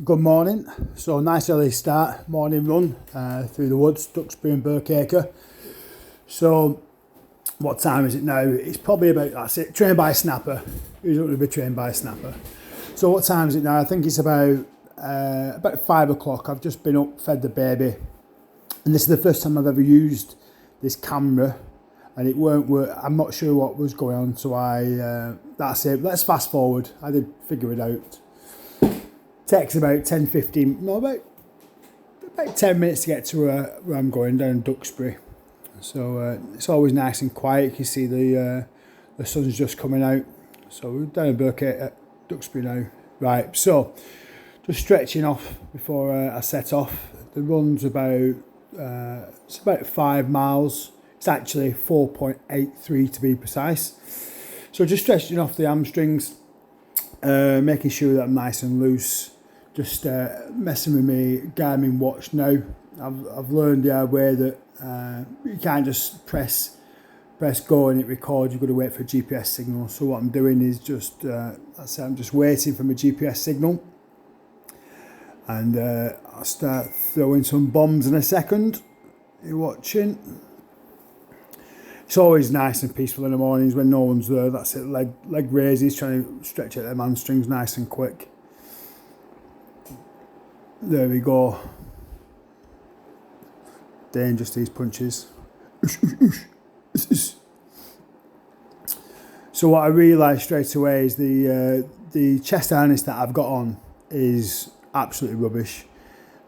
Good morning. So nice early start, morning run through the woods, Duxbury and Burkacre. So what time is it now? It's probably about, that's it, trained by a snapper. Who's going to be trained by a snapper? So what time is it now? I think it's about 5 o'clock. I've just been up, fed the baby. And this is the first time I've ever used this camera and it won't work. I'm not sure what was going on, so that's it. Let's fast forward. I did figure it out. Takes about 10, 15, no, about 10 minutes to get to where I'm going, down Duxbury. So it's always nice and quiet. You can see the sun's just coming out. So we're down in Burkacre at Duxbury now. Right, so just stretching off before I set off. The run's about, it's about 5 miles. It's actually 4.83 to be precise. So just stretching off the hamstrings, making sure that I'm nice and loose. Just messing with my Garmin watch now. I've learned the hard way that you can't just press go and it records. You've got to wait for a GPS signal. So what I'm doing is just I'm just waiting for my GPS signal, and I'll start throwing some bombs in a second. You're watching. It's always nice and peaceful in the mornings when no one's there. That's it. Leg raises, trying to stretch out them hamstrings nice and quick. There we go. Dangerous, these punches. So what I realised straight away is the chest harness that I've got on is absolutely rubbish.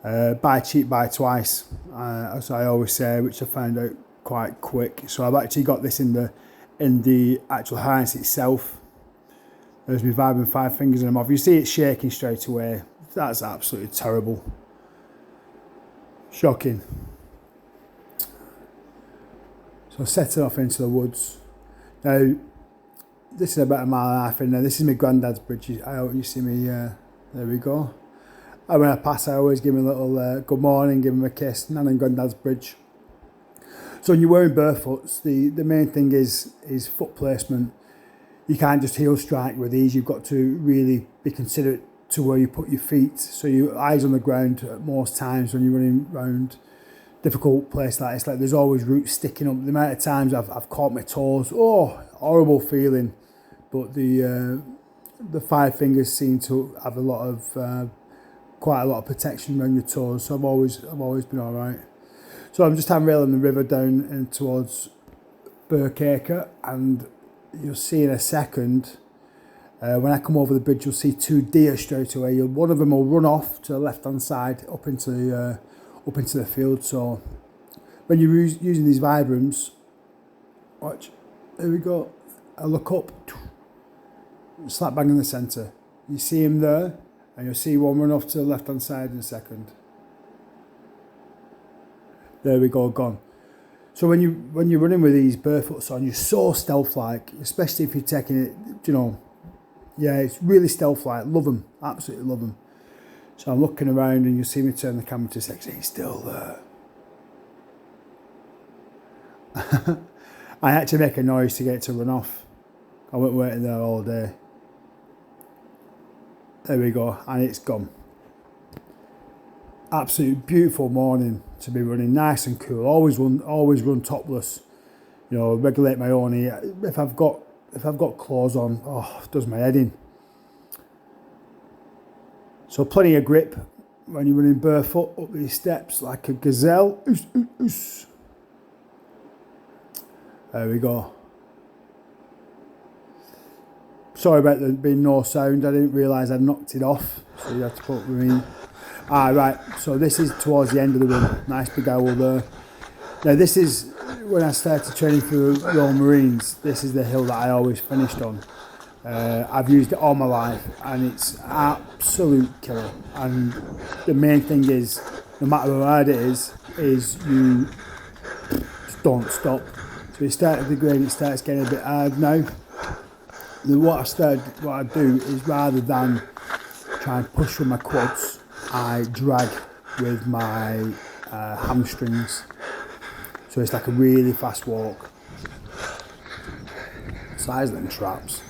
Buy cheap, buy twice, as I always say, which I found out quite quick. So I've actually got this in the actual harness itself. There's my vibe and 5 fingers in them off. You see it shaking straight away. That's absolutely terrible. Shocking. So setting off into the woods. Now, this is about 1.5 miles in there. This is my granddad's bridge. I hope you see me. There we go. And when I pass, I always give him a little good morning, give him a kiss. Nan and granddad's bridge. So when you're wearing barefoots, the main thing is foot placement. You can't just heel strike with these. You've got to really be considerate to where you put your feet. So your eyes on the ground at most times when you're running around difficult place like this. Like there's always roots sticking up. The amount of times I've caught my toes. Oh, horrible feeling. But the 5 fingers seem to have quite a lot of protection around your toes. So I've always been all right. So I'm just handrailing the river down and towards Burkacre, and you'll see in a second, when I come over the bridge, you'll see 2 deer straight away. One of them will run off to the left-hand side up into the field. So when you're using these Vibrams, watch, there we go. I look up, slap bang in the centre. You see him there, and you'll see one run off to the left-hand side in a second. There we go, gone. So when you're running with these barefoots on, you're so stealth-like, especially if you're taking it, you know. Yeah, it's really stealth-like. Love them, absolutely love them. So I'm looking around, and you see me turn the camera to say, he's still there. I had to make a noise to get it to run off. I went waiting there all day. There we go, and it's gone. Absolutely beautiful morning to be running, nice and cool. Always run topless. You know, regulate my own heat. If I've got clothes on, oh, it does my head in. So plenty of grip when you're running barefoot up these steps like a gazelle. Oos, oos, oos. There we go. Sorry about there being no sound. I didn't realise I'd knocked it off. So you have to put with me. Right, so this is towards the end of the run. Nice big owl there. Now this is when I started training for the Royal Marines. This is the hill that I always finished on. I've used it all my life and it's absolute killer. And the main thing is, no matter how hard it is you just don't stop. So you start at the grade, it starts getting a bit hard now. What I do is, rather than try and push with my quads, I drag with my hamstrings. So it's like a really fast walk. Size of them traps.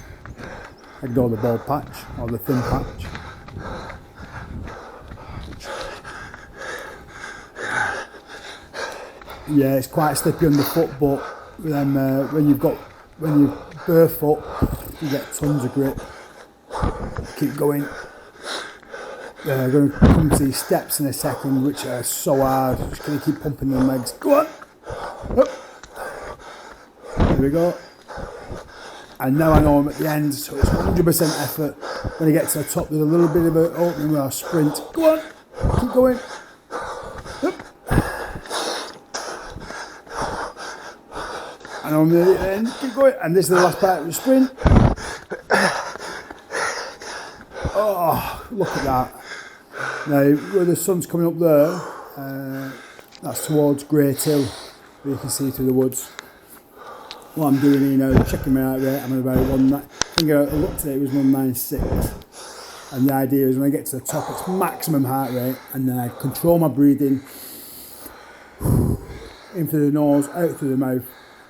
I ignore the bald patch or the thin patch. Yeah, it's quite slippery underfoot, but then when you're barefoot, you get tons of grip. Keep going. I'm going to come to these steps in a second, which are so hard. Just going to keep pumping the legs. Go on. Up. There we go. And now I know I'm at the end, so it's 100% effort. When I get to the top, there's a little bit of an opening where I sprint. Go on. Keep going. Up. And I'm near the end. Keep going. And this is the last part of the sprint. Oh, look at that. Now, where the sun's coming up there, that's towards Great Hill, where you can see through the woods. What I'm doing here now, checking my heart rate, I'm at about I think I looked at it, it was 196. And the idea is when I get to the top, it's maximum heart rate, and then I control my breathing in through the nose, out through the mouth.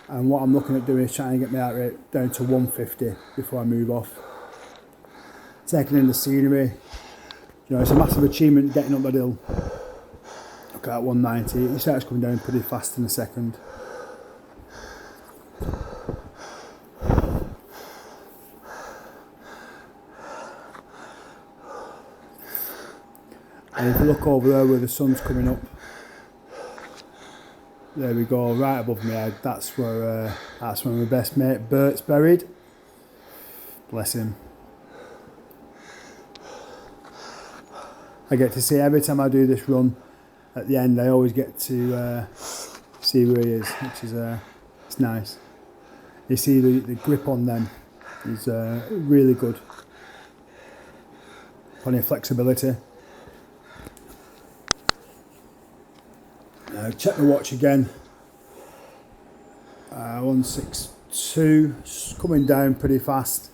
And what I'm looking at doing is trying to get my heart rate down to 150 before I move off. Taking in the scenery. You know, it's a massive achievement getting up that hill. Look at that 190, it starts coming down pretty fast in a second. And if you look over there where the sun's coming up, there we go, right above my head, that's where my best mate Bert's buried. Bless him. I get to see every time I do this run, at the end I always get to see where he is, which is it's nice. You see the grip on them is really good. Plenty of flexibility. Check the watch again. 162, coming down pretty fast.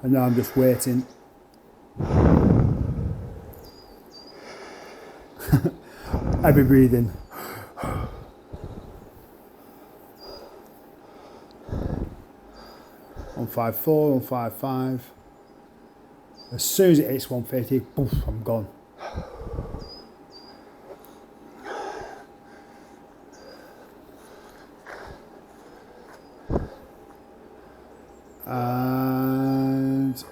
And now I'm just waiting. Heavy breathing. 154, 155. As soon as it hits 150, poof, I'm gone. And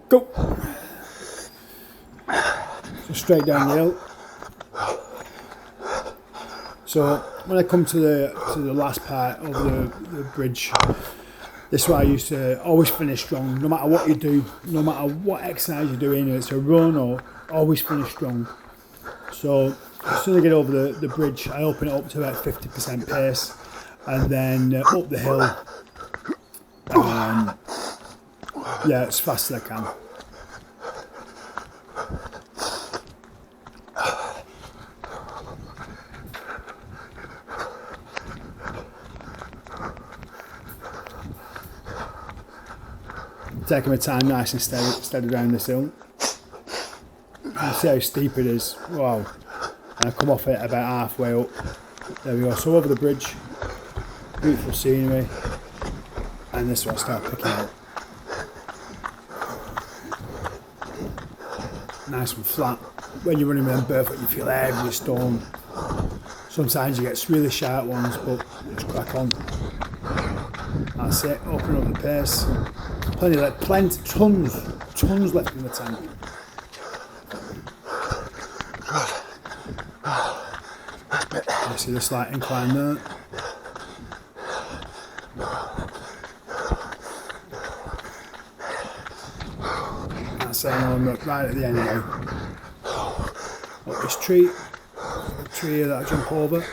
go. So straight down the hill. So when I come to the last part of the bridge, this is why I used to always finish strong, no matter what you do, no matter what exercise you're doing, it's a run or always finish strong. So as soon as I get over the bridge, I open it up to about 50% pace, and then up the hill, yeah, as fast as I can. Taking my time nice and steady down this hill. You see how steep it is. Wow. And I come off it about halfway up. There we go. So over the bridge, beautiful scenery, and this one I start picking up. Nice and flat. When you're running around barefoot, you feel every stone. Sometimes you get really sharp ones, but just crack on. That's it. Open up the pace. Tons left in the tank. You see the slight incline there. That's it, I'm right at the end now. Up this tree here that I jump over.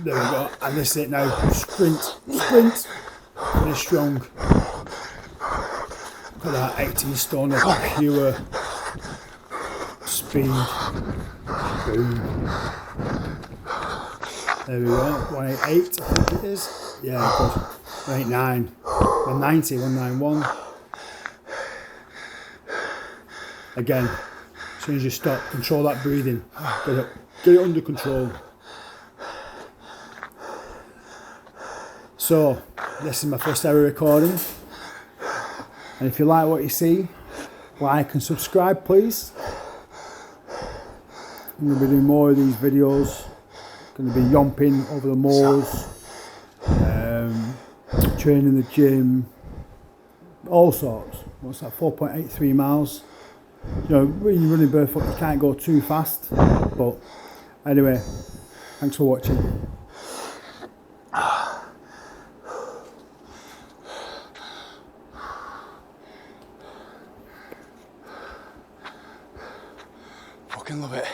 There we go, and this is it now. Sprint, finish strong. Look at that, 18 stone of pure speed. Boom. There we go, 188 I think it is. Yeah, good. 189, 190, 191. Again, as soon as you stop, control that breathing. Get it under control. So this is my first ever recording, and if you like what you see, like and subscribe please. I'm going to be doing more of these videos. Going to be yomping over the moors, training in the gym, all sorts. What's that, 4.83 miles. You know, when you're running barefoot you can't go too fast, but anyway, thanks for watching. Fucking love it.